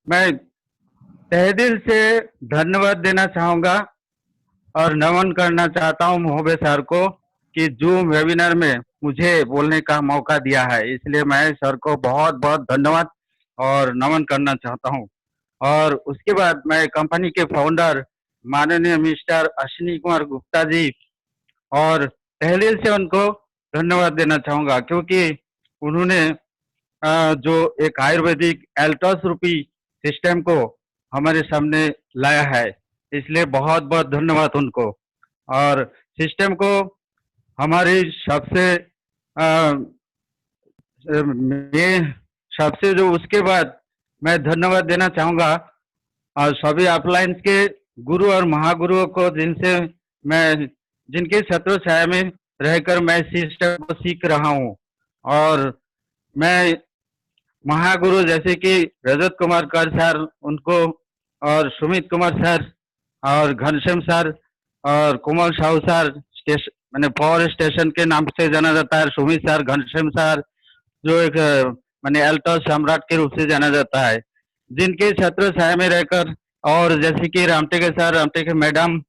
मैं तहे दिल से धन्यवाद देना चाहूँगा और नमन करना चाहता हूँ महोदय सर को कि ज़ूम वेबिनार में मुझे बोलने का मौका दिया है। इसलिए मैं सर को बहुत-बहुत धन्यवाद और नमन करना चाहता हूँ। और उसके बाद मैं कंपनी के फाउंडर माननीय मिस्टर अश्विनी कुमार गुप्ता जी और तहे दिल से उनको धन्यवाद देना चाहूँगा क्योंकि उन्होंने जो एक आयुर्वेदिक एल्टॉस रूपी सिस्टम को हमारे सामने लाया है। इसलिए बहुत-बहुत धन्यवाद उनको। और सिस्टम को हमारी सबसे मैं सबसे जो उसके बाद मैं धन्यवाद देना चाहूँगा सभी अपलायंस के गुरु और महागुरुओं को मैं जिनके छत्र छाया में रहकर मैं सिस्टम को सीख रहा हूँ। और मैं महागुरु जैसे कि रजत कुमार कर सर उनको और सुमित कुमार सर और घनश्याम सर और कोमल साहू सर स्टेशन मैंने पावर स्टेशन के नाम से जाना जाता है। सुमित सर, घनश्याम सर जो एक माने अल्ट्रा सम्राट के रूप से जाना जाता है। जिनके छत्र छाया में रहकर और जैसे कि रामटेके सर, रामटेके मैडम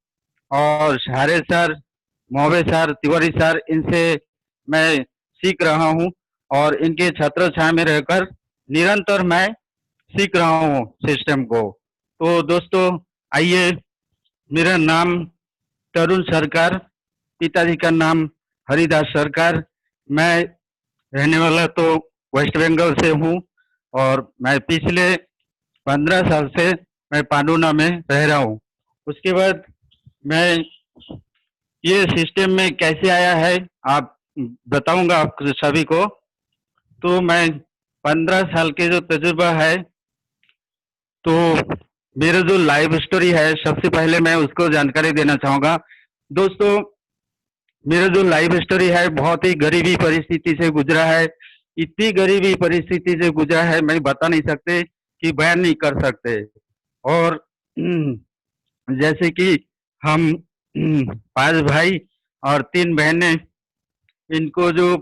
और सारे सर, मौवे सर, तिवारी सर इनसे मैं सीख रहा हूँ और इनके छत्र छाया में रहकर निरंतर मैं सीख रहा हूँ सिस्टम को। तो दोस्तों आइए मेरा नाम तरुण सरकार, पिताजी का नाम हरिदास सरकार। मैं रहने वाला तो वेस्ट बंगाल से हूँ और मैं पिछले 15 साल से मैं पांडुना में रह रहा हूँ। उसके बाद मैं ये सिस्टम में कैसे आया है आप बताऊंगा आप सभी को। तो मैं 15 साल के जो तजुर्बा है तो मेरा जो लाइफ स्टोरी है सबसे पहले मैं उसको जानकारी देना चाहूँगा। दोस्तों मेरा जो लाइफ स्टोरी है बहुत ही गरीबी परिस्थिति से गुजरा है। इतनी गरीबी परिस्थिति से गुजरा है मैं बता नहीं सकते कि बयान नहीं कर सकते। और जैसे कि हम 5 भाई और 3 बहनें इनको जो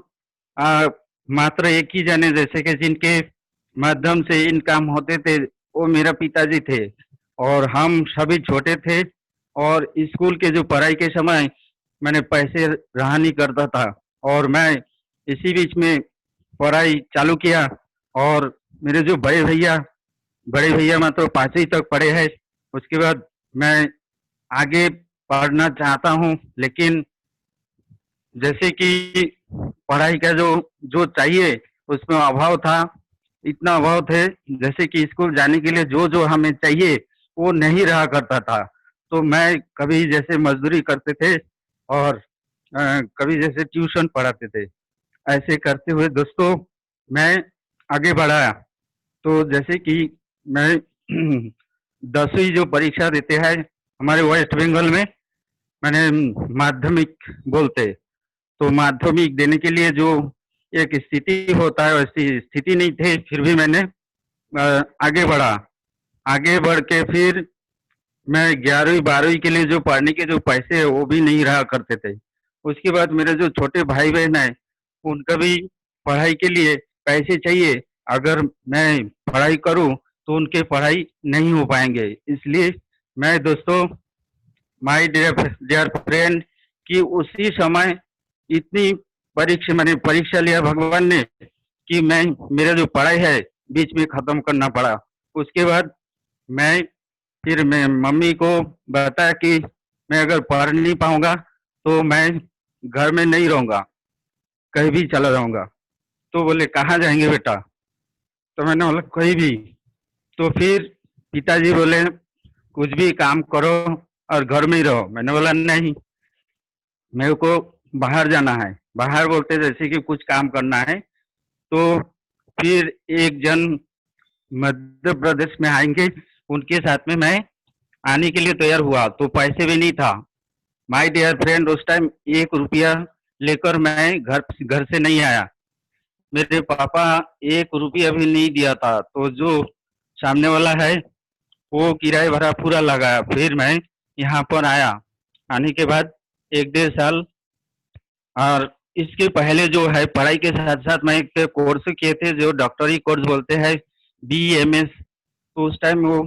अ, मात्र एक ही जने जैसे कि जिनके माध्यम से इनकम होते थे वो मेरा पिताजी थे और हम सभी छोटे थे और स्कूल के जो पढ़ाई के समय मैंने पैसे रहा नहीं करता था और मैं इसी बीच में पढ़ाई चालू किया और मेरे जो बड़े भैया मात्र 5वीं तक पढ़े हैं। उसके बाद मैं आगे पढ़ना चाहता हूँ लेकिन जैसे कि पढ़ाई का जो जो चाहिए उसमें अभाव था, इतना अभाव थे जैसे कि स्कूल जाने के लिए जो हमें चाहिए वो नहीं रहा करता था। तो मैं कभी जैसे मज़दूरी करते थे और कभी जैसे ट्यूशन पढ़ाते थे। ऐसे करते हुए दोस्तों मैं आगे बढ़ा। तो जैसे कि मैं 10वीं जो परीक्षा देते हैं हमारे वेस्ट बंगाल में मैंने माध्यमिक बोलते। तो माध्यमिक देने के लिए जो एक स्थिति होता है वैसी स्थिति नहीं थी फिर भी मैंने आगे बढ़ा। आगे बढ़ के फिर मैं 11वीं 12वीं के लिए जो पढ़ने के जो पैसे हैं वो भी नहीं रहा करते थे। उसके बाद मेरे जो छोटे भाई-बहन हैं उनका भी पढ़ाई के लिए पैसे चाहिए। अगर मैं पढ़ाई करूँ तो उनके पढ़ाई नहीं हो पाएँगे। इसलिए मैं दोस्तों माय डियर फ्रेंड कि उसी समय इतनी मैंने परीक्षा लिया भगवान ने कि मैं मेरा जो पढ़ाई है बीच में खत्म करना पड़ा। उसके बाद मैं फिर मैं मम्मी को बताया कि मैं अगर पढ़ नहीं पाऊँगा तो मैं घर में नहीं रहूँगा, कहीं भी चला जाऊँगा। तो बोले कहाँ जाएँगे बेटा? तो मैंने बोला कहीं भी। तो फिर पिताजी बोले कुछ भी काम करो और घर में ही रहो। मैंने बोला नहीं, मेरे को बाहर जाना है। बाहर बोलते जैसे कि कुछ काम करना है। तो फिर एक जन मध्य प्रदेश में आएँगे, उनके साथ में मैं आने के लिए तैयार हुआ, तो पैसे भी नहीं था। माय डियर फ्रेंड उस टाइम ₹1 लेकर मैं घर से नहीं आया। मेरे पापा ₹1 भी नहीं दिया था, तो जो सामने वाला है वो किराया भरा पूरा लगाया। फिर मैं यहाँ पर आया। आने के बाद 1 डेढ़ साल और इसके पहले जो है पढ़ाई के साथ-साथ मैं एक कोर्स किए थे जो डॉक्टरी कोर्स बोलते हैं बीएमएस तो उस टाइम वो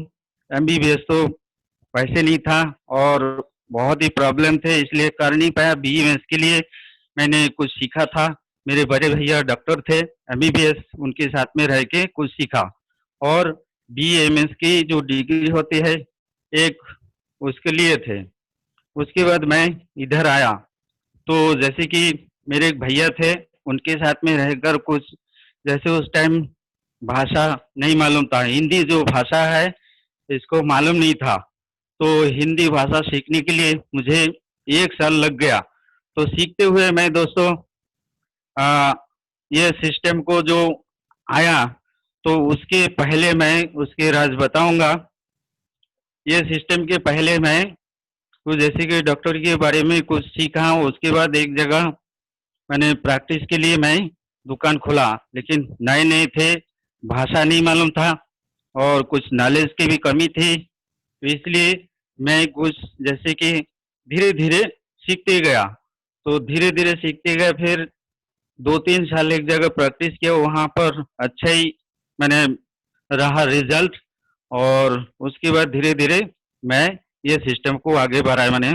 एमबीबीएस तो पैसे नहीं था और बहुत ही प्रॉब्लम थे, इसलिए कर नहीं पाया। बीएमएस के लिए मैंने कुछ सीखा था। मेरे बड़े भैया डॉक्टर थे, एमबीबीएस, उनके साथ में रह के कुछ सीखा। और बीएमएस की जो डिग्री होती है, एक उसके लिए थे। उसके बाद मैं इधर आया, तो जैसे कि मेरे एक भैया थे, उनके साथ में रहकर कुछ, जैसे उस टाइम भाषा नहीं मालूम था, हिंदी जो भाषा है इसको मालूम नहीं था। तो हिंदी भाषा सीखने के लिए मुझे 1 साल लग गया। तो सीखते हुए मैं दोस्तों अ, ये सिस्टम को जो आया, तो उसके पहले मैं उसके राज बताऊँगा। ये सिस्टम के पहले मैं कुछ जैसे कि डॉक्टर के बारे में कुछ सीखा, उसके बाद एक जगह मैंने प्रैक्टिस के लिए मैं दुकान खोला, लेकिन नए-नए थे, भाषा नहीं मालूम था और कुछ नॉलेज की भी कमी थी। तो इसलिए मैं कुछ जैसे कि धीरे-धीरे सीखते गया। तो धीरे-धीरे सीखते गए, फिर 2-3 साल एक जगह प्रैक्टिस किया, वहाँ पर अच्छा ही मैंने रहा रिज़ल्ट। और उसके बाद धीरे-धीरे मैं ये सिस्टम को आगे बढ़ाया मैंने,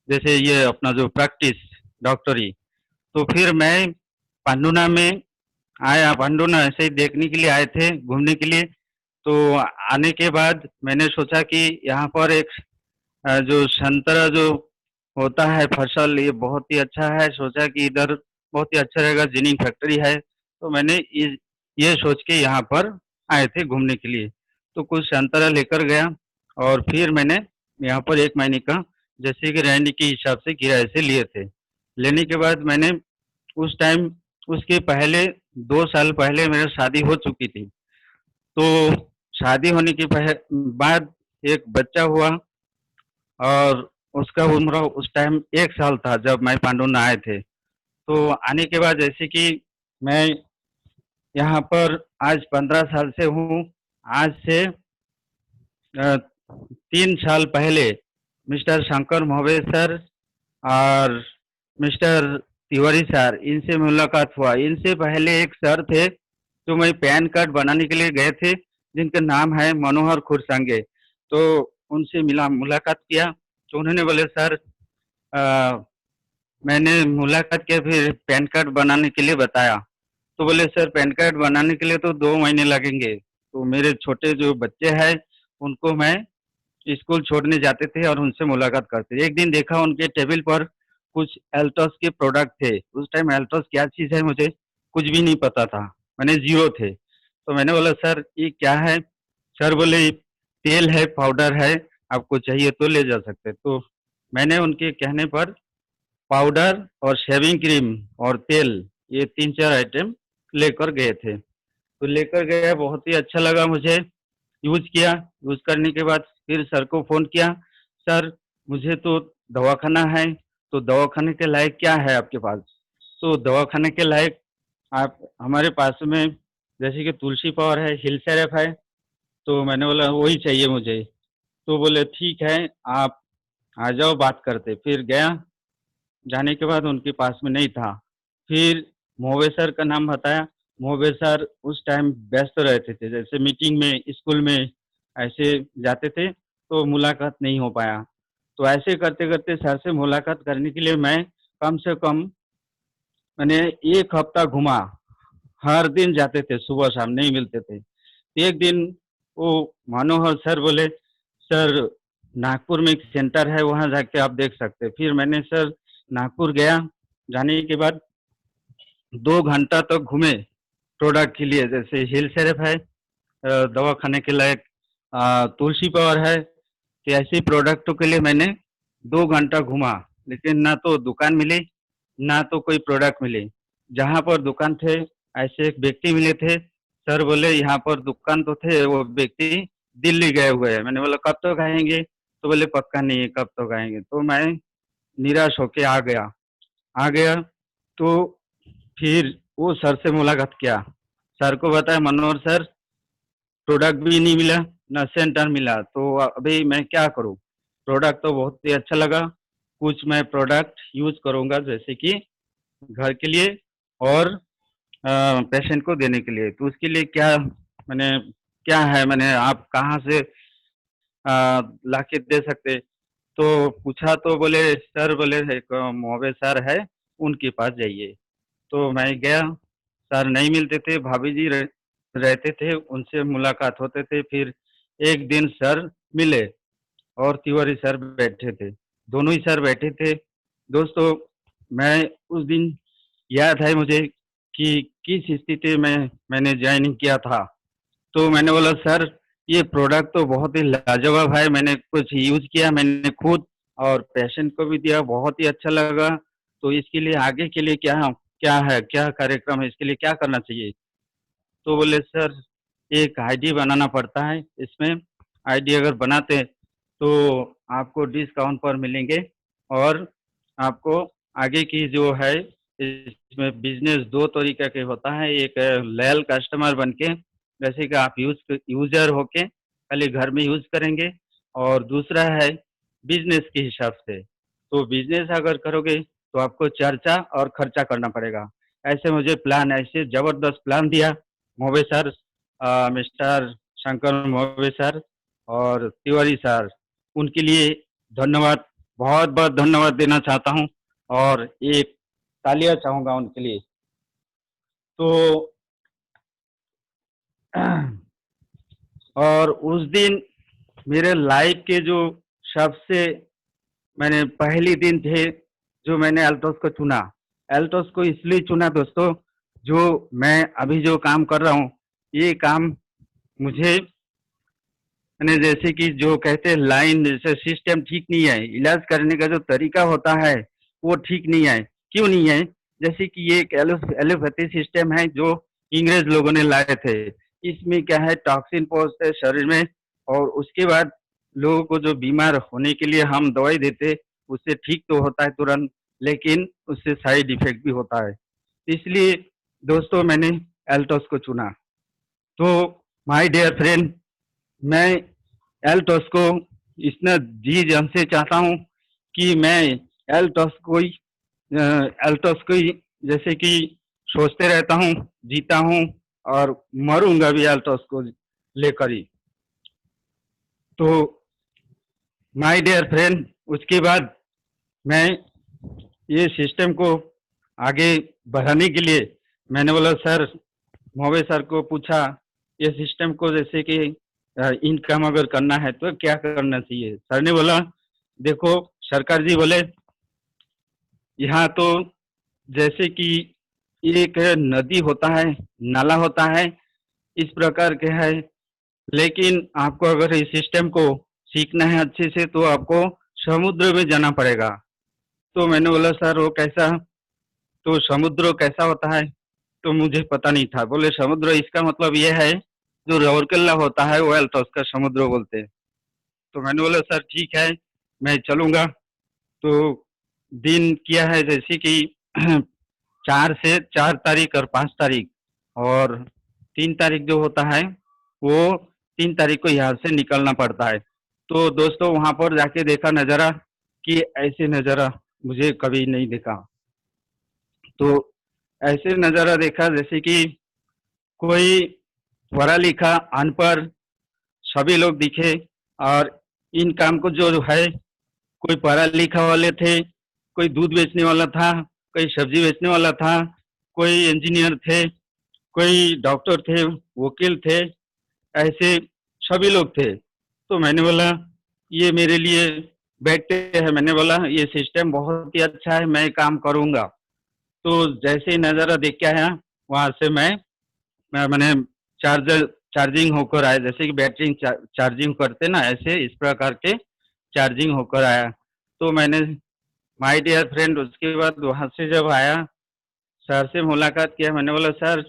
जैसे ये अपना जो प्रैक्टिस डॉक्टरी। तो फिर मैं पांडुना में आया, पांडुना ऐसे ही देखने के लिए आए थे, घूमने के लिए। तो आने के बाद मैंने सोचा कि यहाँ पर एक जो संतरा जो होता है फसल, ये बहुत ही अच्छा है। सोचा कि इधर बहुत ही अच्छा रहेगा, जिनिंग फैक्ट्री है। तो मैंने इस ये सोच के यहाँ पर आए थे घूमने के लिए। तो कुछ संतरा लेकर गया और फिर मैंने यहाँ पर 1 महीने का जैसे कि रहने के हिसाब से किराए से लिए थे। लेने के बाद मैंने उस टाइम, उसके पहले 2 साल पहले मेरी शादी हो चुकी थी। तो शादी होने के बाद एक बच्चा हुआ और उसका उम्र उस टाइम 1 साल था जब मैं पांडुना आए थे। तो आने के बाद जैसे कि मैं यहाँ पर आज 15 साल से हूँ। आज से 3 साल पहले मिस्टर शंकर मोहबे सर और मिस्टर तिवारी सर, इनसे मुलाकात हुआ। इनसे पहले एक सर थे, जो मैं पैन कार्ड बनाने के लिए गए थे, जिनका नाम है मनोहर खुरसांगे। तो उनसे मिला मुलाकात किया, तो उन्होंने बोले सर अ, मैंने मुलाकात किया, फिर पैन कार्ड बनाने के लिए बताया। तो बोले सर पैन कार्ड बनाने के लिए तो 2 महीने लगेंगे। तो मेरे छोटे जो बच्चे हैं, उनको मैं स्कूल छोड़ने जाते थे और उनसे मुलाकात करते। एक दिन देखा उनके टेबल पर कुछ एल्टॉस के प्रोडक्ट थे। उस टाइम एल्टॉस क्या चीज़ है मुझे कुछ भी नहीं पता था। मैंने ज़ीरो थे। तो मैंने बोला सर ये क्या है? सर बोले तेल है, पाउडर है, आपको चाहिए तो ले जा सकते हैं। तो मैंने उनके कहने पर पाउडर और शेविंग क्रीम और तेल, ये 3-4 आइटम लेकर गए थे। तो लेकर गए, बहुत ही अच्छा लगा मुझे, यूज़ किया। यूज़ करने के बाद फिर सर को फ़ोन किया, "सर मुझे तो दवाख़ाना है, तो दवाख़ाने के लायक क्या है आपके पास?" तो दवाख़ाने के लायक आप हमारे पास में जैसे कि तुलसी पावर है, हिल सेरेफ है। तो मैंने बोला वही चाहिए मुझे। तो बोले ठीक है, आप आ जाओ बात करते। फिर गया, जाने के बाद उनके पास में नहीं था। फिर मोवे सर का नाम बताया, मोवे सर उस टाइम व्यस्त रहते थे, जैसे मीटिंग में, स्कूल में ऐसे जाते थे, तो मुलाकात नहीं हो पाया। तो ऐसे करते-करते सर से मुलाकात करने के लिए मैं कम से कम मैंने 1 हफ्ता घूमा। हर दिन जाते थे, सुबह-शाम नहीं मिलते थे। एक दिन वो मनोहर सर बोले, "सर नागपुर में एक सेंटर है, वहाँ जाके आप देख सकते हैं।" फिर मैंने सर नागपुर गया, जाने के बाद 2 घंटा तक घूमे प्रोडक्ट के लिए, जैसे हिल सेरेफ है, दवाखाने के लायक तुलसी पावर है। तो ऐसे प्रोडक्टों के लिए मैंने 2 घंटा घूमा, लेकिन ना तो दुकान मिली, ना तो कोई प्रोडक्ट मिली। जहाँ पर दुकान थे, ऐसे एक व्यक्ति मिले थे। सर बोले यहाँ पर दुकान तो थे, वो व्यक्ति दिल्ली गए हुए हैं। मैंने बोला कब तक आएँगे? तो बोले पक्का नहीं है कब तक आएँगे। तो मैं निराश होके आ गया। आ गया तो फिर वो सर से मुलाकात किया। सर को बताया मनोहर सर प्रोडक्ट भी नहीं मिला, ना सेंटर मिला, तो अभी मैं क्या करूँ? प्रोडक्ट तो बहुत ही अच्छा लगा, कुछ मैं प्रोडक्ट यूज़ करूँगा जैसे कि घर के लिए और पेशेंट को देने के लिए। तो उसके लिए क्या मैंने क्या है, मैंने आप कहाँ से लाके दे सकते? तो पूछा तो बोले सर, बोले एक मोहबे सर है, उनके पास जाइए। तो मैं गया, सर नहीं मिलते थे, भाभी जी रहते थे, उनसे मुलाकात होते थे। फिर एक दिन सर मिले और तिवारी सर बैठे थे, दोनों ही सर बैठे थे। दोस्तों, मैं उस दिन याद है मुझे कि किस स्थिति में मैंने जॉइनिंग किया था। तो मैंने बोला सर, ये प्रोडक्ट तो बहुत ही लाजवाब है, मैंने कुछ यूज़ किया मैंने खुद और पेशेंट को भी दिया, बहुत ही अच्छा लगा। तो इसके लिए आगे के लिए क्या क्या है, क्या कार्यक्रम है, इसके लिए क्या करना चाहिए? तो बोले सर, एक आईडी बनाना पड़ता है, इसमें आईडी अगर बनाते तो आपको डिस्काउंट पर मिलेंगे और आपको आगे की जो है इसमें बिजनेस दो तरीके के होता है। एक लॉयल कस्टमर बन के, जैसे कि आप यूजर होके खाली घर में यूज करेंगे, और दूसरा है बिजनेस के हिसाब से। तो बिजनेस अगर करोगे तो आपको चर्चा और खर्चा करना पड़ेगा। ऐसे मुझे प्लान, ऐसे जबरदस्त प्लान दिया मोवे सर, मिस्टर शंकर मोवे सर और तिवारी सर। उनके लिए धन्यवाद, बहुत बहुत धन्यवाद देना चाहता हूँ और एक तालियां चाहूंगा उनके लिए। तो और उस दिन मेरे लाइफ के जो सबसे, मैंने पहली दिन थे जो मैंने एल्टोस को चुना। एल्टोस को इसलिए चुना दोस्तों, जो मैं अभी जो काम कर रहा हूँ, ये काम मुझे, मैंने जैसे कि जो कहते हैं लाइन जैसे सिस्टम ठीक नहीं है, इलाज करने का जो तरीका होता है वो ठीक नहीं है। क्यों नहीं है? जैसे कि ये एक एलोपैथी सिस्टम है जो इंग्रेज लोगों ने लाए थे। इसमें क्या है, टॉक्सिन पहुंचते हैं शरीर में और उसके बाद लोगों को जो बीमार होने के लिए हम दवाई देते, उससे ठीक तो होता है तुरंत, लेकिन उससे साइड इफेक्ट भी होता है। इसलिए दोस्तों मैंने एल्टोस को चुना। तो माय डियर फ्रेंड, मैं एल्टोस को इतना जी जान से चाहता हूँ कि मैं एल्टोस को ही एल्टोस को ही जैसे कि सोचते रहता हूँ, जीता हूँ और मरूंगा भी एल्टोस को लेकर ही। तो माय डियर फ्रेंड, उसके बाद मैं ये सिस्टम को आगे बढ़ाने के लिए मैंने बोला सर, मोवे सर को पूछा, ये सिस्टम को जैसे कि इनकम अगर करना है तो क्या करना चाहिए? सर ने बोला देखो, सरकार जी बोले यहाँ तो जैसे कि एक नदी होता है, नाला होता है, इस प्रकार के है, लेकिन आपको अगर इस सिस्टम को सीखना है अच्छे से तो आपको समुद्र में जाना पड़ेगा। तो मैंने बोला सर वो कैसा? तो समुद्र कैसा होता है? तो मुझे पता नहीं था। बोले समुद्र इसका मतलब ये है, जो राउरकेला होता है वो अल्टोस का समुद्र बोलते हैं। तो मैंने बोला सर ठीक है, मैं चलूंगा। तो दिन किया है जैसे कि 4 तारीख और 5 तारीख, और 3 तारीख जो होता है वो 3 तारीख को यहाँ से निकलना पड़ता है। तो दोस्तों वहां पर जाके देखा नज़ारा कि ऐसे नज़ारा मुझे कभी नहीं देखा। तो ऐसे नज़ारा देखा जैसे कि कोई पढ़ा लिखा अनपढ़ सभी लोग दिखे, और इन काम को जो है, कोई पढ़ा लिखा वाले थे, कोई दूध बेचने वाला था, कोई सब्जी बेचने वाला था, कोई इंजीनियर थे, कोई डॉक्टर थे, वकील थे, ऐसे सभी लोग थे। तो मैंने बोला ये मेरे लिए बैठते हैं, मैंने बोला ये सिस्टम बहुत ही अच्छा है, मैं काम करूंगा। तो जैसे ही नज़ारा देख के आया, वहां से मैंने चार्जर चार्जिंग होकर आया, जैसे कि बैटरी चार्जिंग करते ना, ऐसे इस प्रकार के चार्जिंग होकर आया। तो मैंने, माय डियर फ्रेंड, उसके बाद वहाँ से जब आया, सर से मुलाकात किया, मैंने बोला सर,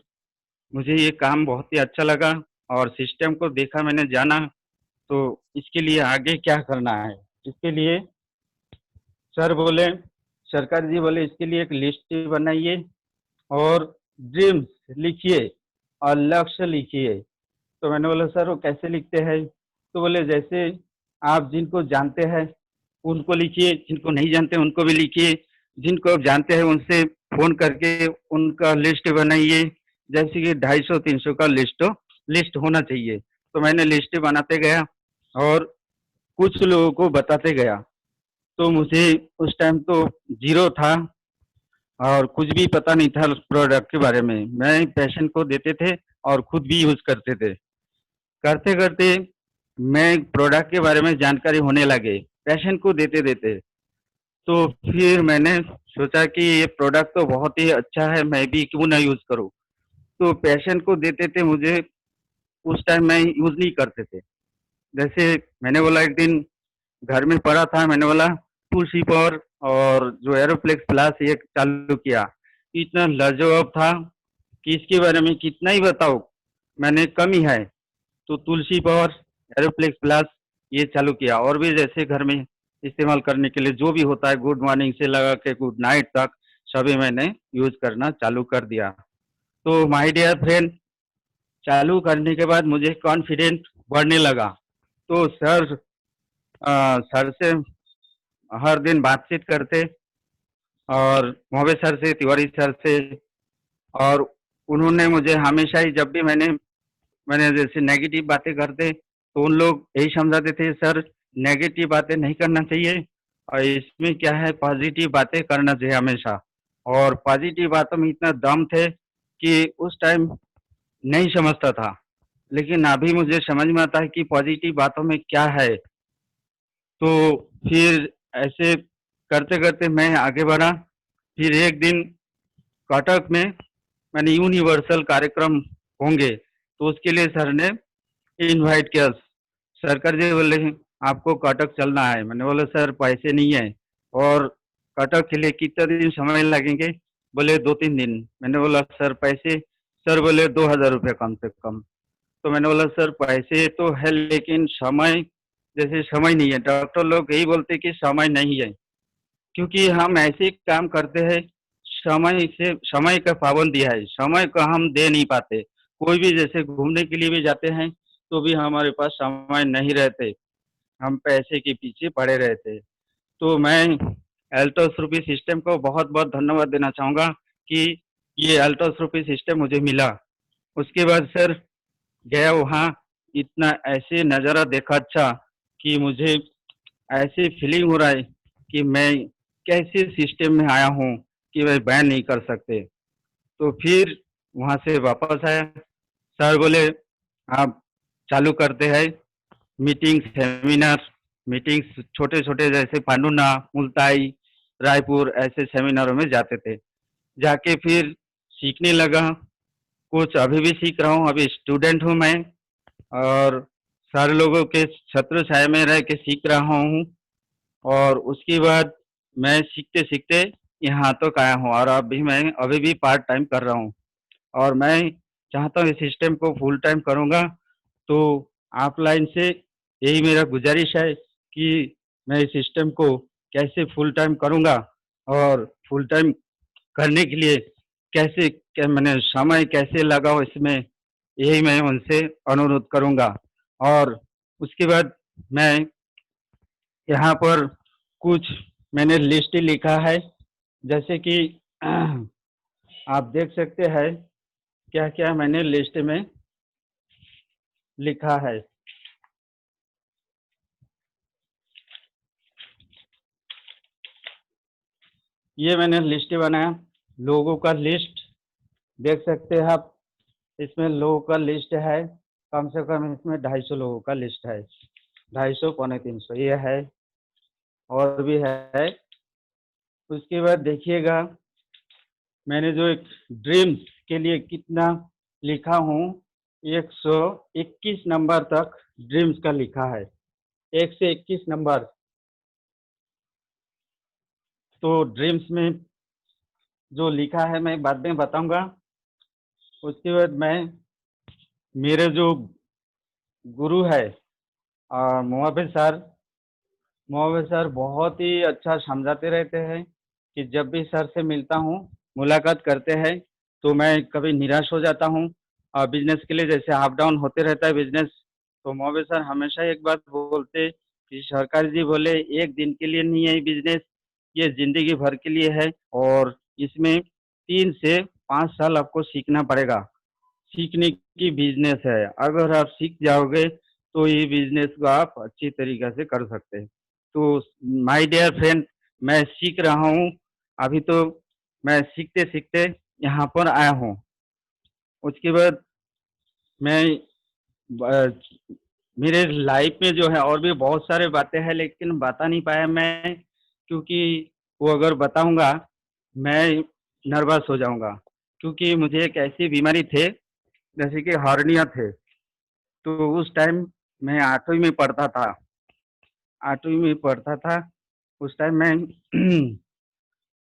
मुझे ये काम बहुत ही अच्छा लगा और सिस्टम को देखा मैंने, जाना, तो इसके लिए आगे क्या करना है? इसके लिए सर बोले, सरकार जी बोले इसके लिए एक लिस्ट बनाइए और ड्रीम्स लिखिए और लक्ष्य लिखिए। तो मैंने बोला सर वो कैसे लिखते हैं? तो बोले जैसे आप जिनको जानते हैं उनको लिखिए, जिनको नहीं जानते उनको भी लिखिए, जिनको आप जानते हैं उनसे फोन करके उनका लिस्ट बनाइए, जैसे कि 250-300 का लिस्ट होना चाहिए। तो मैंने लिस्ट बनाते गया और कुछ लोगों को बताते गया। तो मुझे उस टाइम तो ज़ीरो था और कुछ भी पता नहीं था उस प्रोडक्ट के बारे में। मैं पेशेंट को देते थे और खुद भी यूज़ करते थे। करते-करते मैं प्रोडक्ट के बारे में जानकारी होने लगे, पेशेंट को देते-देते। तो फिर मैंने सोचा कि ये प्रोडक्ट तो बहुत ही अच्छा है, मैं भी क्यों ना यूज़ करूँ। तो पेशेंट को देते थे मुझे उस टाइम मैं यूज़ नहीं करते थे। जैसे मैंने बोला एक दिन घर में पड़ा था, मैंने बोला तुलसी पावर और जो एरोफ्लेक्स प्लस ये चालू किया। इतना लाजवाब था कि इसके बारे में कितना ही बताऊँ, मैंने कम ही है। तो तुलसी पावर, एरोफ्लेक्स प्लस ये चालू किया और भी जैसे घर में इस्तेमाल करने के लिए जो भी होता है गुड मॉर्निंग से लगा के गुड नाइट तक सभी मैंने यूज़ करना चालू कर दिया। तो माय डियर फ्रेंड चालू करने के बाद मुझे कॉन्फिडेंट बढ़ने लगा। तो सर से हर दिन बातचीत करते और मोहब्बत सर से, तिवारी सर से और उन्होंने मुझे हमेशा ही जब भी मैंने मैंने जैसे नेगेटिव बातें करते तो उन लोग यही समझाते थे सर नेगेटिव बातें नहीं करना चाहिए और इसमें क्या है पॉजिटिव बातें करना चाहिए हमेशा। और पॉजिटिव बातों में इतना दम थे कि उस टाइम नहीं समझता था। लेकिन अभी मुझे समझ में आता है कि पॉजिटिव बातों में क्या है। तो फिर ऐसे करते-करते मैं आगे बढ़ा। फिर एक दिन कटक में मैंने यूनिवर्सल कार्यक्रम होंगे, तो उसके लिए सर ने इनवाइट किया। सरकार जी बोले आपको कटक चलना है। मैंने बोला सर पैसे नहीं है और कटक के लिए कितना दिन समय लगेंगे? बोले 2-3 दिन। मैंने बोला सर पैसे? सर बोले 2000 रुपये कम से कम। तो मैंने बोला सर पैसे तो है लेकिन समय जैसे समय नहीं है। डॉक्टर लोग यही बोलते हैं कि समय नहीं है। क्योंकि हम ऐसे काम करते हैं, समय का पाबंदी है, समय को हम दे नहीं पाते। कोई भी जैसे घूमने के लिए भी जाते हैं, तो भी हमारे पास समय नहीं रहते, हम पैसे के पीछे पड़े रहते। तो मैं एल्टोस्कोपी सिस्टम को बहुत-बहुत धन्यवाद देना चाहूँगा कि ये एल्टोस्कोपी सिस्टम मुझे मिला। उसके बाद सर गया वहाँ, इतना ऐसे नज़ारा देखा अच्छा कि मुझे ऐसी फीलिंग हो रहा है कि मैं कैसे सिस्टम में आया हूँ कि मैं बयान नहीं कर सकते। तो फिर वहाँ से वापस आया, सर बोले आप चालू करते हैं मीटिंग, सेमिनार, मीटिंग्स छोटे-छोटे जैसे पांडुना, मुल्ताई, रायपुर ऐसे सेमिनारों में जाते थे। जाके फिर सीखने लगा, कुछ अभी भी सीख रहा हूँ, अभी स्टूडेंट हूँ मैं और सारे लोगों के छत्र छाया में रह के सीख रहा हूँ। और उसके बाद मैं सीखते-सीखते यहाँ तक आया हूँ और अभी भी पार्ट टाइम कर रहा हूँ और मैं चाहता हूँ इस सिस्टम को फुल टाइम करूँगा, तो आप लाइन से यही मेरा गुज़ारिश है कि मैं इस सिस्टम को कैसे फुल टाइम करूँगा और फुल टाइम करने के लिए कैसे क्या मैंने समय कैसे लगाऊँ इसमें, यही मैं उनसे अनुरोध करूँगा। और उसके बाद मैं यहाँ पर कुछ मैंने लिस्ट लिखा है, जैसे कि आप देख सकते हैं क्या-क्या मैंने लिस्ट में लिखा है। ये मैंने लिस्ट बनाया, लोगों का लिस्ट देख सकते हैं आप, इसमें लोगों का लिस्ट है, कम से कम इसमें 250 लोगों का लिस्ट है, 250 पौने 300 ये है और भी है। उसके बाद देखिएगा मैंने जो एक ड्रीम्स के लिए कितना लिखा हूँ, 121 नंबर तक ड्रीम्स का लिखा है, 1 से 21 नंबर। तो ड्रीम्स में जो लिखा है मैं बाद में बताऊँगा। उसके बाद मैं मेरे जो गुरु है मोहब्बत सर बहुत ही अच्छा समझाते रहते हैं कि जब भी सर से मिलता हूँ, मुलाकात करते हैं, तो मैं कभी निराश हो जाता हूँ। बिज़नेस के लिए जैसे अप डाउन होते रहता है बिज़नेस, तो मोहब्बत सर हमेशा एक बात बोलते कि सरकार जी बोले, "एक दिन के लिए नहीं है ये बिज़नेस, ये ज़िंदगी भर के लिए है और इसमें 3 से 5 साल आपको सीखना पड़ेगा। सीखने की बिजनेस है। अगर आप सीख जाओगे तो ये बिजनेस को आप अच्छी तरीके से कर सकते हैं। तो माय डियर फ्रेंड, मैं सीख रहा हूँ। अभी तो मैं सीखते-सीखते यहाँ पर आया हूँ। उसके बाद मैं ब मेरे लाइफ में जो है और भी बहुत सारे बातें हैं, लेकिन बता नहीं पाया मैं, क्योंकि वो अगर बताऊँगा मैं नर्वस हो जाऊँगा। क्योंकि मुझे एक ऐसी बीमारी थे, जैसे कि हर्निया थे। तो उस टाइम मैं 8वीं में पढ़ता था। 8वीं में पढ़ता था, उस टाइम मैं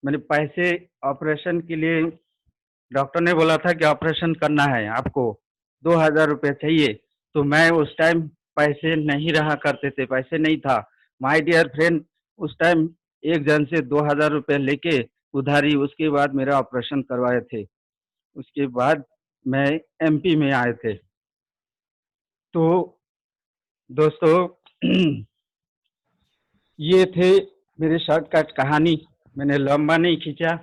मैंने पैसे ऑपरेशन के लिए, डॉक्टर ने बोला था कि ऑपरेशन करना है आपको, 2000 रुपए चाहिए। तो मैं उस टाइम पैसे नहीं रहा करते थे, पैसे नहीं था। माय डियर फ्रेंड, उस टाइम एक जन से 2000 रुपए लेके उधारी, उसके बाद मेरा ऑपरेशन करवाए थे। उसके बाद मैं एमपी में आए थे। तो दोस्तों ये थे मेरे शॉर्टकट कहानी। मैंने लंबा नहीं खींचा,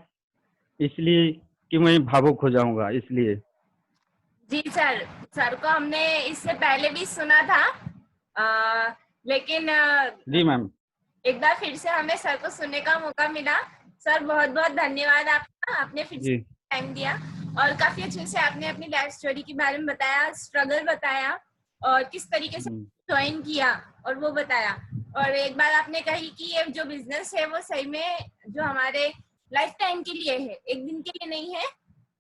इसलिए कि मैं भावुक हो जाऊँगा इसलिए। जी सर, सर को हमने इससे पहले भी सुना था, लेकिन जी मैम। एक बार फिर से हमें सर को सुनने का मौका मिला। सर बहुत बहुत धन्यवाद आपका, आपने फिर से जी। टाइम दिया और काफी अच्छे से आपने अपनी लाइफ स्टोरी के बारे में बताया, स्ट्रगल बताया और किस तरीके से ज्वाइन किया और वो बताया। और एक बात आपने कही कि ये जो बिजनेस है वो सही में जो हमारे लाइफ टाइम के लिए है, एक दिन के लिए नहीं है,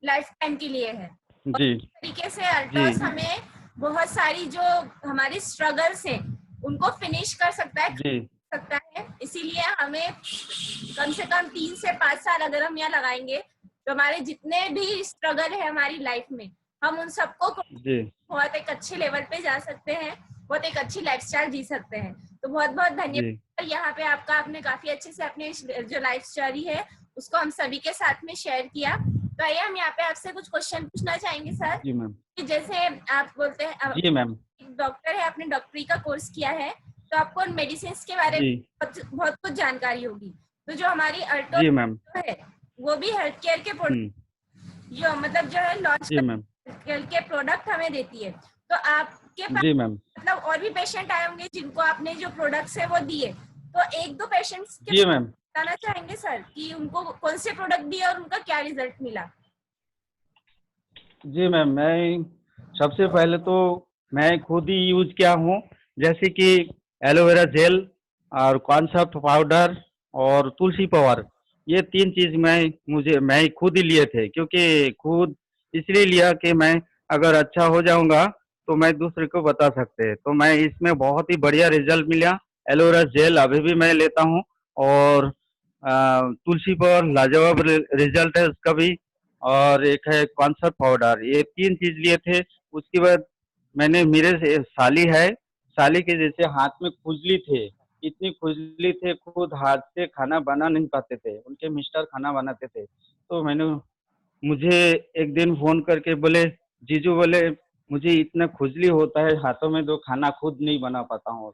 लाइफ टाइम के लिए है। और जी। इस तरीके से जी। अल्ट्रास हमें बहुत सारी जो हमारी स्ट्रगल्स हैं उनको फिनिश कर जी। सकता है। इसीलिए हमें कम से कम 3 से 5 साल अगर हम यहाँ लगाएंगे तो हमारे जितने भी स्ट्रगल है हमारी लाइफ में, हम उन सबको जी। बहुत एक अच्छे लेवल पे जा सकते हैं, बहुत एक अच्छी लाइफस्टाइल जी सकते हैं। तो बहुत बहुत जी। धन्यवाद यहाँ पे आपका, आपने काफी अच्छे से अपने जो लाइफ स्टोरी है उसको हम सभी के साथ में शेयर किया। तो आइए हम यहाँ पे आपसे कुछ क्वेश्चन पूछना चाहेंगे सर। जी मैम। कि जैसे आप बोलते हैं जी मैम। डॉक्टर है, आपने डॉक्टरी का कोर्स किया है, तो आपको मेडिसिन के बारे में जी। बहुत कुछ जानकारी होगी। तो जो हमारी अल्टो जी मैम। है वो भी हेल्थ केयर के हुँ। जो मतलब जो है लॉन्च जी मैम। के प्रोडक्ट हमें देती है। तो आपके पास जी मैम। मतलब और भी पेशेंट आए होंगे जिनको आपने जो प्रोडक्ट्स है वो दिए, तो एक दो पेशेंट्स के जी मैम। बताना चाहेंगे सर कि उनको कौन से प्रोडक्ट दिए और उनका क्या रिजल्ट मिला। जी मैम, मैं सबसे पहले तो मैं खुद ही यूज़ किया हूँ, जैसे कि एलोवेरा जेल और कॉन्सेप्ट पाउडर और तुलसी पावर। ये 3 चीज़ मैं खुद ही लिए थे, क्योंकि खुद इसलिए लिया कि मैं अगर अच्छा हो जाऊँगा, तो मैं दूसरे को बता सकते। तो मैं इसमें बहुत ही बढ़िया रिज़ल्ट मिला। एलोवेरा जेल अभी भी मैं लेता हूँ, और तुलसी पावर लाजवाब रिज़ल्ट है उसका भी। और एक है कॉन्सर्ट पाउडर, ये 3 चीज़ लिए थे। उसके बाद मैंने, मेरे से साली है, साली के जैसे हाथ में खुजली थे, इतनी खुजली थे, खुद हाथ से खाना बना नहीं पाते थे, उनके मिस्टर खाना बनाते थे। तो मुझे एक दिन फ़ोन करके बोले, जीजू बोले, मुझे इतना खुजली होता है हाथों में, तो खाना खुद नहीं बना पाता हूँ।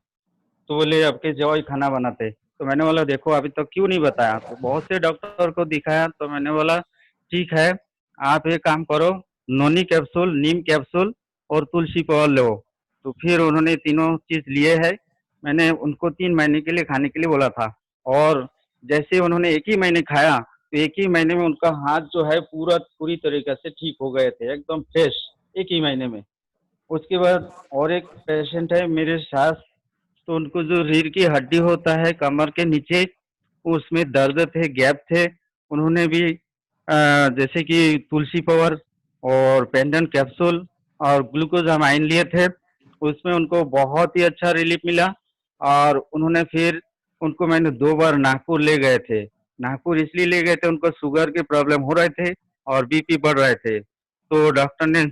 तो बोले आपके जवाई खाना बनाते। तो मैंने बोला देखो अभी तक क्यों नहीं बताया? तो बहुत से डॉक्टर को दिखाया, तो मैंने बोला ठीक है, आप एक काम करो, नोनी कैप्सूल, नीम कैप्सूल और तुलसी पावर लो। तो फिर उन्होंने तीनों चीज़ लिए हैं। मैंने उनको 3 महीने के लिए खाने के लिए बोला था, और जैसे उन्होंने 1 ही महीने खाया, तो 1 ही महीने में उनका हाथ जो है पूरी तरीके से ठीक हो गए थे, एकदम फ्रेश, 1 ही महीने में। उसके बाद और एक पेशेंट है मेरे सास, तो उनको जो रीढ़ की हड्डी होता है कमर के नीचे, उसमें दर्द थे, गैप थे। उन्होंने भी जैसे कि तुलसी पावर और पेंडन कैप्सूल और ग्लूकोज़ामाइन लिए थे। उसमें उनको बहुत ही अच्छा रिलीफ मिला, और उन्होंने फिर, उनको मैंने 2 बार नागपुर ले गए थे। नागपुर इसलिए ले गए थे, उनको शुगर की प्रॉब्लम हो रहे थे और बीपी बढ़ रहे थे। तो डॉक्टर ने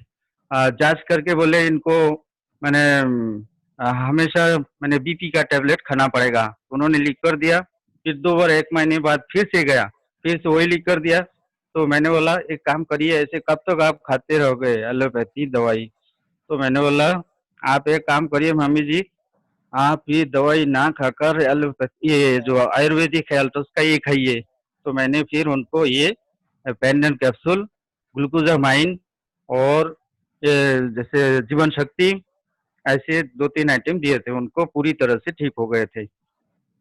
जाँच करके बोले इनको मैंने हमेशा मैंने बीपी का टैबलेट खाना पड़ेगा। उन्होंने लिख कर दिया, फिर 2 बार 1 महीने बाद फिर से गया, फिर से वही लिख कर दिया। तो मैंने बोला एक काम करिए, ऐसे कब तक आप खाते रहोगे एलोपैथी दवाई? तो मैंने बोला आप एक काम करिए मम्मी जी, आप ये दवाई ना खाकर एलोपैथी, ये जो आयुर्वेदिक है तो उसका ये खाइए। तो मैंने, फिर उनको ये पेंडेंट कैप्सूल, ग्लूकोज़ामाइन और 2 बार 1 महीने बाद फिर से गया, फिर से वही लिख कर दिया। तो मैंने बोला एक काम करिए, आप एक काम करिए मम्मी जी, आप ये दवाई ना खाकर एलोपैथी, ये जो आयुर्वेदिक है तो उसका ये खाइए। तो मैंने फिर उनको ये ये जैसे जीवन शक्ति, ऐसे 2-3 आइटम दिए थे, उनको पूरी तरह से ठीक हो गए थे।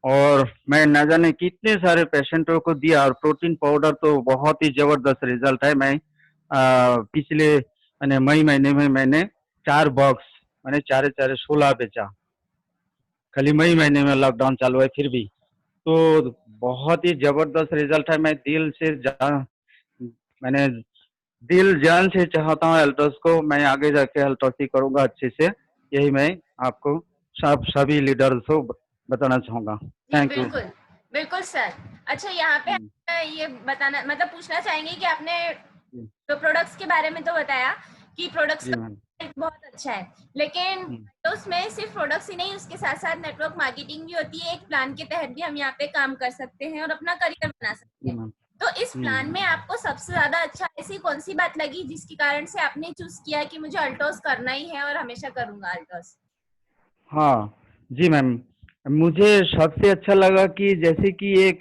और मैं ना जाने कितने सारे पेशेंटों को दिया, और प्रोटीन पाउडर तो बहुत ही ज़बरदस्त रिज़ल्ट है। मैं पिछले मैंने मई महीने में मैंने 4 बॉक्स, मैंने चारे-चारे 16 बेचा। खाली मई महीने में लॉकडाउन चालू है फिर भी। तो बहुत ही ज़बरदस्त रिज़ल्ट है। मैंने दिल जान से चाहता हूँ एल्टोस को, मैं आगे जाके एल्टोस ही करूँगा अच्छे से। यही मैं आपको सब सभी लीडर्स को बताना चाहूँगा। जी थैंक यू। बिल्कुल, बिल्कुल सर। अच्छा, यहाँ पे हुँ, आप ये बताना मतलब पूछना चाहेंगे कि आपने जी, तो प्रोडक्ट्स के बारे में तो बताया कि प्रोडक्ट्स जी का मैम। quality बहुत अच्छा है, लेकिन हुँ, तो उसमें सिर्फ प्रोडक्ट्स ही नहीं, उसके साथ साथ नेटवर्क मार्केटिंग भी होती है। एक प्लान के तहत भी हम यहाँ पे काम कर सकते हैं और अपना करियर बना सकते जी हैं। मैम। तो इस हुँ, प्लान में आपको सबसे ज्यादा अच्छा ऐसी कौन सी बात लगी जिसके कारण से आपने चूज किया कि मुझे अल्टोस करना ही है और हमेशा करूंगा अल्टोस? हाँ, जी मैम। मुझे सबसे अच्छा लगा कि जैसे कि एक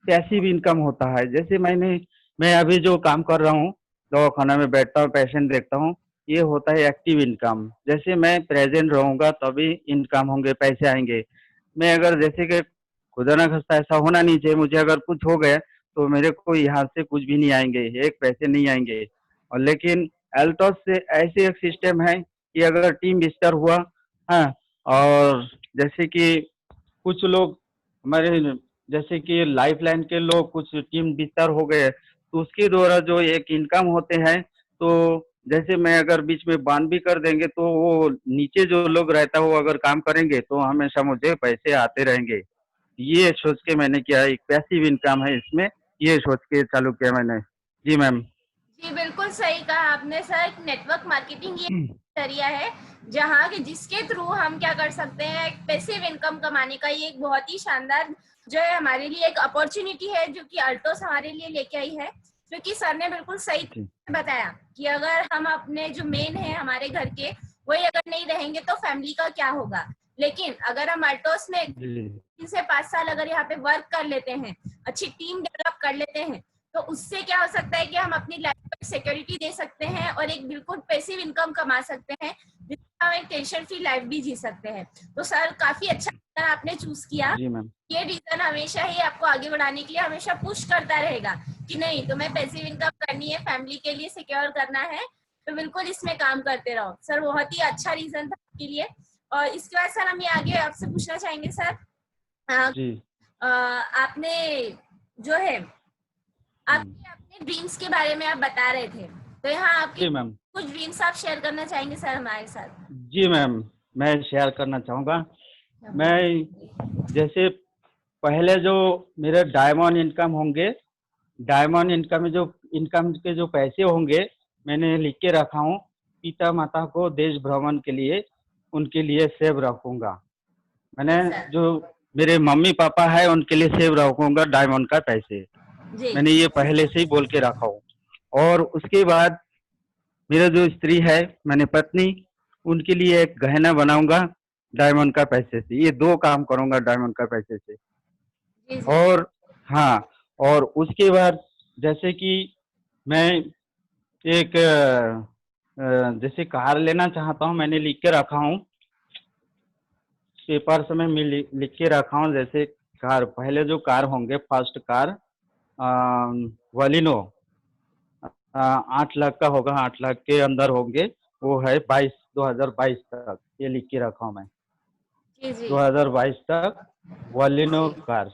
पैसिव इनकम होता है। जैसे मैं अभी जो काम कर रहा हूँ, दवाखाना में बैठता हूँ, पेशेंट देखता हूँ, ये होता है एक्टिव इनकम। जैसे मैं प्रेज़ेंट रहूँगा तभी इनकम होंगे, पैसे आएँगे। मैं अगर जैसे कि खुदा ना खास्ता ऐसा होना नहीं चाहिए, मुझे अगर कुछ हो गया तो मेरे को यहाँ से कुछ भी नहीं आएँगे, 1 पैसे नहीं आएँगे। और लेकिन एल्टोस से ऐसे एक सिस्टम है कि अगर टीम डिस्टर्ब हुआ, हाँ, और जैसे कि कुछ लोग हमारे, जैसे कि लाइफलाइन के लोग कुछ टीम डिस्टर्ब हो गए, तो उसके द्वारा जो एक इनकम होते हैं, तो जैसे मैं अगर बीच में बंद भी कर देंगे तो वो नीचे जो लोग रहता है वो अगर काम करेंगे तो हमेशा मुझे पैसे आते रहेंगे। ये सोच के मैंने किया, एक पैसिव इनकम है इसमें, ये सोच के चालू किया मैंने। जी मैम। जी बिल्कुल सही कहा आपने सर। नेटवर्क मार्केटिंग ये जरिया है जहाँ के जिसके थ्रू हम क्या कर सकते हैं, एक पैसिव इनकम कमाने का। ये एक बहुत ही शानदार जो है हमारे लिए एक अपॉर्चुनिटी है जो कि अल्टोस हमारे लिए लेके आई है। क्योंकि सर ने बिल्कुल सही जी, बताया कि अगर हम अपने जो मेन है हमारे घर के वही अगर नहीं रहेंगे तो फैमिली का क्या होगा। लेकिन अगर हम अल्टोस में जी, 3 से 5 साल अगर यहाँ पे वर्क कर लेते हैं, अच्छी टीम डेवलप कर लेते हैं, तो उससे क्या हो सकता है कि हम अपनी लाइफ को सिक्योरिटी दे सकते हैं और एक बिल्कुल पैसिव इनकम कमा सकते हैं, जिससे हम एक टेंशन फ्री लाइफ भी जी सकते हैं। तो सर काफी अच्छा रीजन आपने चूज किया। जी मैम। ये रीजन हमेशा ही आपको आगे बढ़ाने के लिए हमेशा पुश करता रहेगा कि नहीं तुम्हें पैसिव इनकम करनी है, फैमिली के लिए सिक्योर करना है, तो बिल्कुल इसमें काम करते रहो। सर बहुत ही अच्छा रीजन था आपके लिए। और इसके बाद सर हम ये आगे आपसे पूछना चाहेंगे सर, अ, जी। आपने जो है हुँ। आपके अपने ड्रीम्स के बारे में आप बता रहे थे, तो यहाँ आपके जी मैम। कुछ ड्रीम्स आप शेयर करना चाहेंगे सर हमारे साथ? जी मैम, मैं शेयर करना चाहूँगा। मैं जैसे पहले जो मेरे डायमंड इनकम होंगे, डायमंड इनकम में जो इनकम के जो पैसे होंगे, मैंने लिख के रखा हूँ, पिता-माता को देश भ्रमण के लिए, उनके लिए सेव रखूँगा। मैंने जी सर। जो मेरे मम्मी-पापा हैं, उनके लिए सेव रखूँगा डायमंड का पैसे। जी मैंने ये पहले से ही बोल के रखा हूँ। और उसके बाद मेरा जो स्त्री है, मैंने पत्नी, उनके लिए एक गहना बनाऊँगा डायमंड का पैसे से। ये 2 काम करूँगा डायमंड का पैसे से। जी जी। और हाँ, और उसके बाद जैसे कि मैं एक जैसे कार लेना चाहता हूँ, मैंने लिख के रखा हूँ, पेपर्स में मैं लिख के रखा हूँ, जैसे कार, पहले जो कार होंगे फर्स्ट कार वलिनो, 8 लाख का होगा, 8 लाख के अंदर होंगे, वो है 2022 तक, ये लिख के रखा हूँ मैं। जी जी। 2022 तक वलिनो जी कार,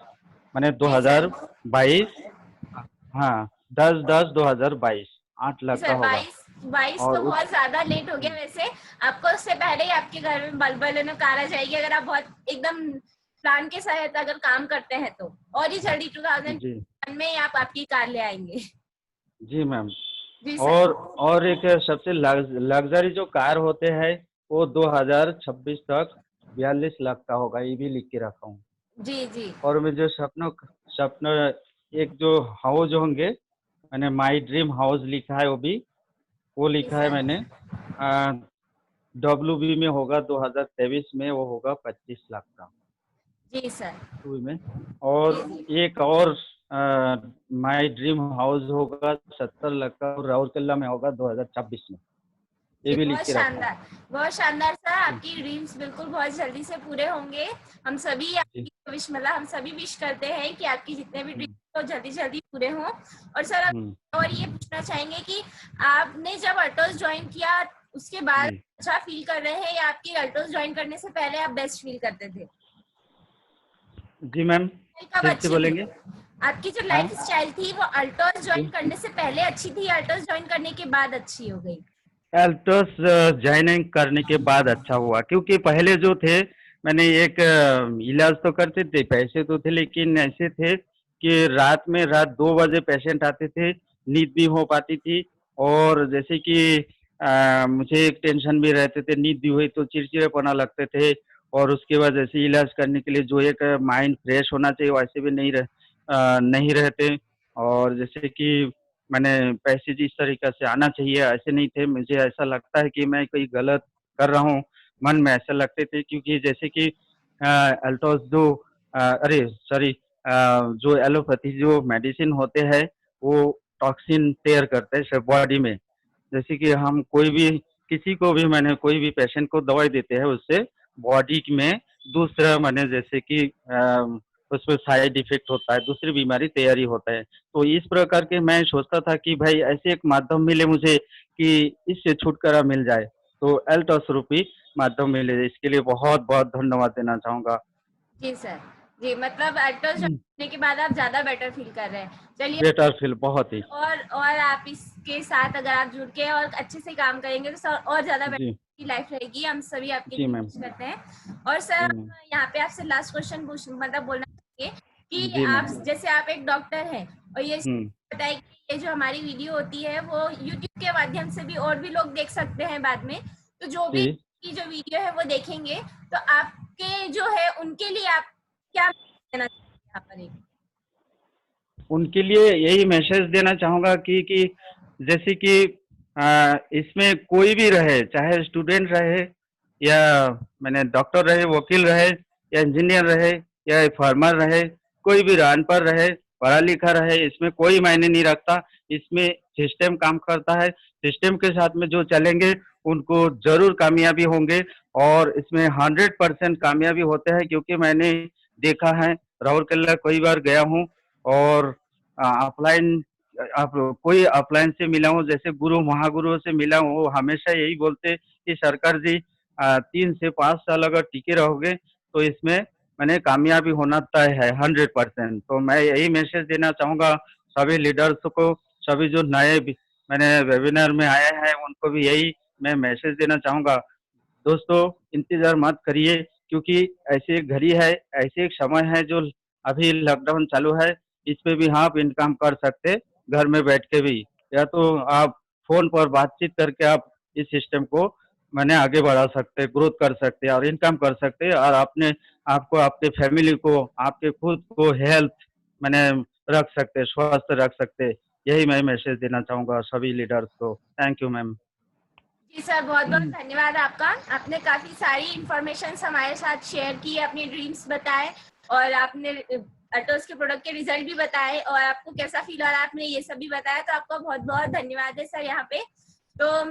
मैंने जी सर। 2022, हाँ, 10/10/2022, 8 जी लाख का सर, होगा। 22 और तो बहुत ज्यादा लेट हो गया वैसे। आपको उससे पहले ही आपके घर में बल्बल कार आ जाएगी अगर आप बहुत एकदम प्लान के साथ अगर काम करते हैं तो। और ही जल्दी जी, 2001 में ही आप आपकी कार ले आएंगे। जी मैम। जी और सर। और एक सबसे लग्ज़री जो कार होते हैं, वो 2026 तक 42 लाख का होगा, ये भी लिख के रखा हूँ। जी जी। और मैं जो सपना एक जो हाउस होंगे, मैंने माई ड्रीम हाउस लिखा है, वो जी लिखा है सर। मैंने। डब्ल्यूबी में होगा 2023 में, वो होगा 25 लाख का, जी सर। डब्ल्यूबी में। और जी जी। एक और माई ड्रीम हाउस होगा 70 लाख का, और राउरकेला में होगा 2026 में। ये जी, भी लिख के रखा है। बहुत शानदार सर। जी आपकी ड्रीम्स बिल्कुल बहुत जल्दी से पूरे होंगे। हम सभी जी। आपकी विश मतलब हम सभी विश करते हैं कि आपकी जितने भी हम्म, ड्रीम्स हो जल्दी जल्दी पूरे हों। और सर हम्म, और ये पूछना चाहेंगे कि आपने जब अल्टोस ज्वाइन किया उसके बाद जी अच्छा फील कर रहे हैं या आपकी अल्टोस ज्वाइन करने से पहले आप बेस्ट फील करते थे? जी मैम, कब फिर से अच्छी थी? बोलेंगे। आपकी जो हाँ लाइफ स्टाइल थी वो अल्टोस ज्वाइन जी। करने से पहले अच्छी थी, अल्टोस ज्वाइन करने के बाद अच्छी हो गई? एल्टस ज्वाइनिंग करने के बाद अच्छा हुआ, क्योंकि पहले जो थे मैंने एक इलाज तो करते थे, पैसे तो थे, लेकिन ऐसे थे कि रात में रात 2 बजे पेशेंट आते थे, नींद भी हो पाती थी। और जैसे कि मुझे एक टेंशन भी रहते थे, नींद भी हुई तो चिड़चिड़ेपना लगते थे। और उसके बाद जैसे इलाज करने के लिए जो एक माइंड फ्रेश होना चाहिए वैसे भी नहीं रहते। और जैसे कि मैंने पैसे जिस तरीक़े से आना चाहिए ऐसे नहीं थे। मुझे ऐसा लगता है कि मैं कोई गलत कर रहा हूँ, मन में ऐसा लगते थे, क्योंकि जैसे कि अल्टोज़ जो अरे सॉरी, जो एलोपैथी जो मेडिसिन होते हैं वो टॉक्सिन तैयार करते हैं सब बॉडी में। जैसे कि हम कोई भी किसी को भी मैंने कोई भी पेशेंट को दवाई देते हैं, उससे बॉडी में दूसरा माने जैसे कि उसमें साइड इफ़ेक्ट होता है, दूसरी बीमारी तैयारी होता है। तो इस प्रकार के मैं सोचता था कि भाई ऐसे एक माध्यम मिले मुझे कि इससे छुटकारा मिल जाए, तो एल्टॉस रूपी माध्यम मिले। इसके लिए बहुत-बहुत धन्यवाद देना चाहूँगा। जी सर। जी, मतलब अल्टोस ज्वाइन हुँ, करने के बाद आप ज़्यादा बेटर फ़ील कर रहे हैं। चलिए, बेटर फ़ील बहुत ही। और आप इसके साथ अगर आप जुड़ के और अच्छे से काम करेंगे तो सर और ज़्यादा बेटर जी, की लाइफ़ रहेगी। हम सभी आपके जी लिए मैम। विश करते हैं। और सर जी हम मैम। यहाँ पे आपसे लास्ट क्वेश्चन पूछ मतलब बोलना चाहेंगे कि जी आप मैम। जैसे आप एक डॉक्टर हैं और ये हुँ, बताइए कि ये जो हमारी वीडियो होती है वो यूट्यूब के माध्यम से भी और भी लोग देख सकते हैं बाद में। तो जो भी जी। की जो वीडियो है वो देखेंगे तो आपके जो है उनके लिए आप क्या देना चाहेंगे यहाँ पर एक? उनके लिए यही मैसेज देना चाहूँगा कि जैसे कि इसमें कोई भी रहे, चाहे स्टूडेंट रहे या माने डॉक्टर रहे, वकील रहे या इंजीनियर रहे या फार्मर रहे, कोई भी अनपढ़ रहे, पढ़ा-लिखा रहे, इसमें कोई मायने नहीं रखता। इसमें सिस्टम काम करता है, सिस्टम के साथ में जो चलेंगे, उनको ज़रूर कामयाबी होंगे। और इसमें 100% कामयाबी होते हैं, क्योंकि मैंने देखा है, राउरकेला कई बार गया हूँ। और ऑफ़लाइन आप कोई ऑफ़लाइन से मिला हूँ, जैसे गुरु महागुरुओं से मिला हूँ, वो हमेशा यही बोलते कि सरकार जी 3 से 5 साल अगर टिके रहोगे तो इसमें माने कामयाबी होना तय है 100%। तो मैं यही मैसेज देना चाहूँगा सभी लीडर्स को, सभी जो नए भी मैंने वेबिनार में आए हैं उनको भी यही मैं मैसेज देना चाहूँगा। दोस्तों, इंतज़ार मत करिए, क्योंकि ऐसी एक घड़ी है, ऐसे एक समय है जो अभी लॉकडाउन चालू है, इस पे भी आप इनकम कर सकते, घर में बैठ के भी। या तो आप फ़ोन पर बातचीत करके आप इस सिस्टम को माने आगे बढ़ा सकते, ग्रोथ कर सकते और इनकम कर सकते, और अपने आपको, आपके फैमिली को, आपके खुद को हेल्थ माने रख सकते, स्वस्थ रख सकते। यही मैं मैसेज देना चाहूँगा सभी लीडर्स को। Thank you ma'am. Ji sir, बहुत-बहुत धन्यवाद आपका। आपने काफ़ी सारी इन्फॉर्मेशंस हमारे साथ शेयर की, अपने ड्रीम्स बताए और आपने अल्टोस के प्रोडक्ट के रिजल्ट भी बताए और आपको कैसा फील हो रहा है आपने ये सब भी बताया, तो आपका बहुत-बहुत धन्यवाद है सर यहाँ पे। तो